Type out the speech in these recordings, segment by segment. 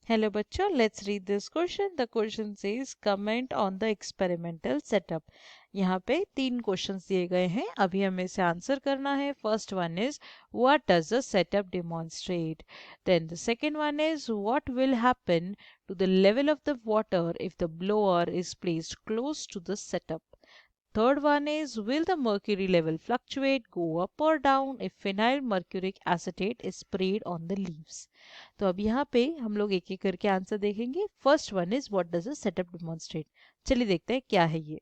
Hello बच्चों, let's read this question. The question says comment on the experimental setup. यहाँ पे 3 questions दिए गए हैं, अभी हमें इसे आंसर करना है. First one is what does the setup demonstrate? Then the second one is what will happen to the level of the water if the blower is placed close to the setup? Third one is will the mercury level fluctuate, go up or down if phenyl mercuric acetate is sprayed on the leaves? तो अब यहाँ पे हम लोग एक एक करके answer देखेंगे. First one is what does a setup demonstrate. चलिए देखते हैं क्या है ये.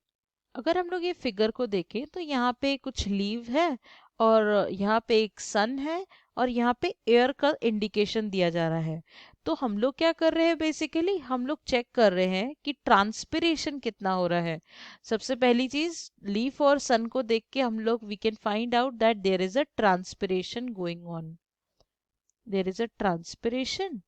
अगर हम लोग ये फिगर को देखें तो यहाँ पे कुछ लीव है और यहाँ पे एक सन है और यहाँ पे एयर का इंडिकेशन दिया जा रहा है. तो हम लोग क्या कर रहे हैं, बेसिकली हम लोग चेक कर रहे हैं कि ट्रांसपिरेशन कितना हो रहा है. सबसे पहली चीज लीफ और सन को देख के हम लोग we can find out that there is a transpiration going on. There is a transpiration.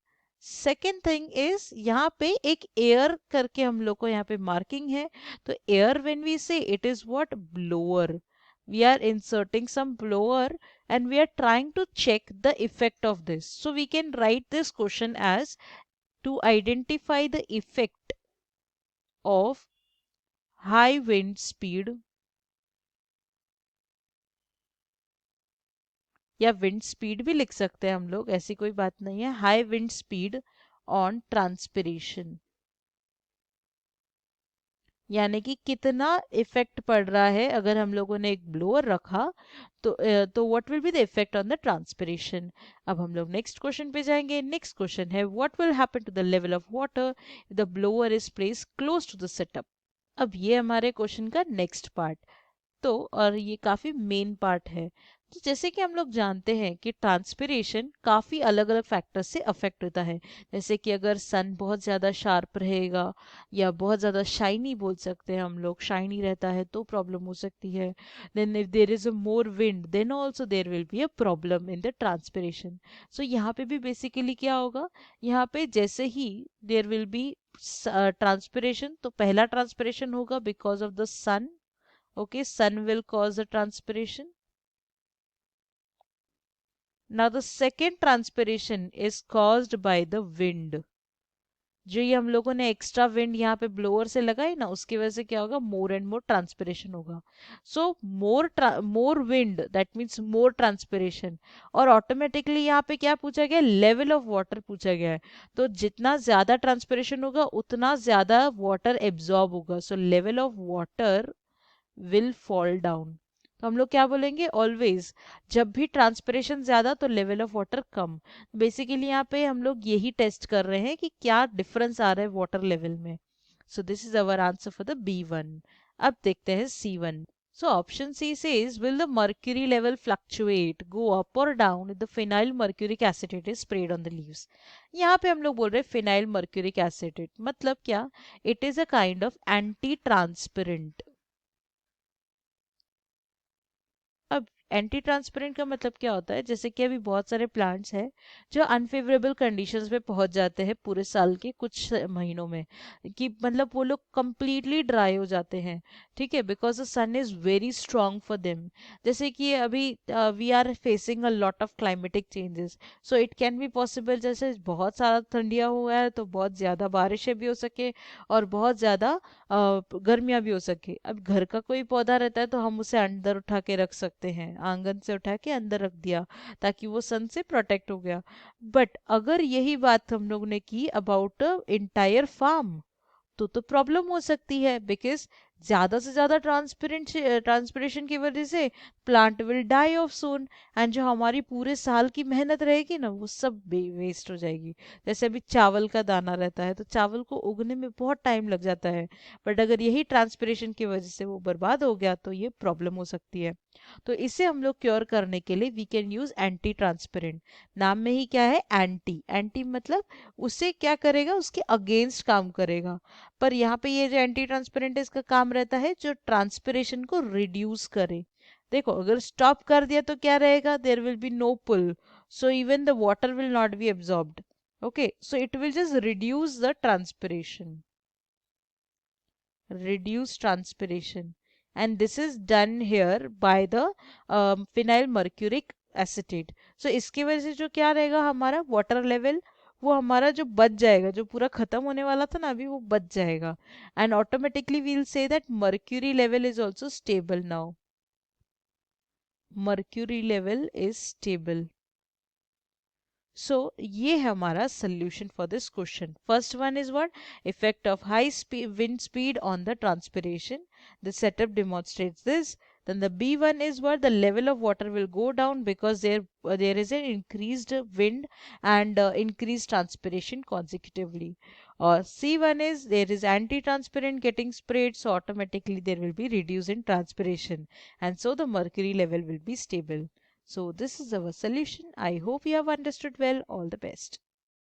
Second thing is यहाँ पे एक एयर करके हम लोग को यहाँ पे मार्किंग है. तो एयर व्हेन वी से it is what blower. we are inserting some blower and we are trying to check the effect of this. So we can write this question as to identify the effect of high wind speed या wind speed भी लिख सकते हैं हम लोग, ऐसी कोई बात नहीं है. High wind speed on transpiration, यानी कि कितना इफेक्ट पड़ रहा है अगर हम लोगों ने एक ब्लोअर रखा तो what will be the effect on the transpiration. अब हम लोग नेक्स्ट क्वेश्चन पे जाएंगे. नेक्स्ट क्वेश्चन है what will happen to the level of water if the blower is placed close to the setup. अब ये हमारे क्वेश्चन का नेक्स्ट पार्ट. तो और ये काफी मेन पार्ट है. तो जैसे कि हम लोग जानते हैं कि ट्रांसपिरेशन काफी अलग अलग फैक्टर से अफेक्ट होता है. जैसे कि अगर सन बहुत ज्यादा शार्प रहेगा या बहुत ज्यादा शाइनी, बोल सकते हैं हम लोग, शाइनी रहता है तो प्रॉब्लम हो सकती है. Then if there is a more wind then also there will be a problem in the transpiration. So यहाँ पे भी बेसिकली क्या होगा, यहाँ पे जैसे ही देर विल बी ट्रांसपिरेशन, तो पहला ट्रांसपिरेशन होगा because of the sun. Okay, sun will cause the transpiration. Now the second transpiration is caused by the wind. जो ये हम लोगों ने एक्स्ट्रा विंड यहाँ पे ब्लोअर से लगाई ना, उसकी वजह से क्या होगा, मोर एंड मोर ट्रांसपिरेशन होगा. So more wind that means more transpiration. और ऑटोमेटिकली यहाँ पे क्या पूछा गया, लेवल ऑफ वाटर पूछा गया है. तो जितना ज्यादा ट्रांसपिरेशन होगा उतना ज्यादा वाटर एब्जॉर्ब होगा. सो level of water will fall down. तो हम लोग क्या बोलेंगे, ऑलवेज जब भी ट्रांसपिरेशन ज्यादा तो level of water come. Basically यहाँ पे हम लोग यही टेस्ट कर रहे हैं कि क्या डिफरेंस आ रहा है वाटर लेवल में. So this is our answer for the B1. अब देखते हैं C1. So option C says will the mercury level fluctuate, go up or down if the phenyl mercuric acetate is sprayed on the leaves. यहाँ पे हम लोग बोल रहे हैं phenyl mercuric acetate मतलब क्या, it is a kind of anti transparent. अब एंटी ट्रांसपेरेंट का मतलब क्या होता है, जैसे कि अभी बहुत सारे प्लांट्स हैं जो अनफेवरेबल कंडीशंस पे पहुंच जाते हैं पूरे साल के कुछ महीनों में, कि मतलब वो लोग कंप्लीटली ड्राई हो जाते हैं. ठीक है, because the sun is very strong for them. जैसे कि अभी we are facing a lot of climatic changes. So it can be possible जैसे बहुत सारा ठंडिया हुआ है तो बहुत ज़्यादा बारिशें भी हो सके और बहुत ज़्यादा गर्मियाँ भी हो सके. अब घर का कोई पौधा रहता है तो हम उसे अंदर उठा के रख सकते हैं, आंगन से उठा के अंदर रख दिया ताकि वो सन से प्रोटेक्ट हो गया. बट अगर यही बात हम लोगों ने की अबाउट इंटायर फार्म तो प्रॉब्लम हो सकती है. बिकॉज ज्यादा से ज्यादा ट्रांसपिरेशन की वजह से plant will die off soon. And जो हमारी पूरे साल की मेहनत रहेगी ना वो सब वेस्ट हो जाएगी. जैसे अभी चावल का दाना रहता है तो चावल को उगने में बहुत टाइम लग जाता है, बट अगर यही ट्रांसपिरेशन की वजह से वो बर्बाद हो गया तो ये प्रॉब्लम हो सकती है. तो इसे हम लोग क्योर करने के लिए we can use anti transparent. नाम में ही क्या है, एंटी. एंटी मतलब उसे क्या करेगा, उसके अगेंस्ट काम करेगा. पर यहाँ पे ये जो एंटी ट्रांसपेरेंट है इसका काम रहता है जो ट्रांसपिरेशन को रिड्यूस करे. देखो अगर स्टॉप कर दिया तो क्या रहेगा, there will be no pull, so even the water will not be absorbed. Okay, so it will just reduce the transpiration, reduce transpiration, and this is done here by the phenyl mercuric acetate. So इसकी वजह से जो क्या रहेगा, हमारा water level वो हमारा जो बच जाएगा, जो पूरा खत्म होने वाला था ना अभी, वो बच जाएगा. And automatically will see that mercury level is also stable now. Mercury level is stable. So ये है हमारा solution for this question. First one is what? Effect of high speed wind speed on the transpiration. The setup demonstrates this. Then the B1 is what? The level of water will go down because there is an increased wind and increased transpiration consecutively. Or C1 is there is anti-transpirant getting sprayed, so automatically there will be reduce in transpiration, and so the mercury level will be stable. So this is our solution. I hope you have understood well. All the best.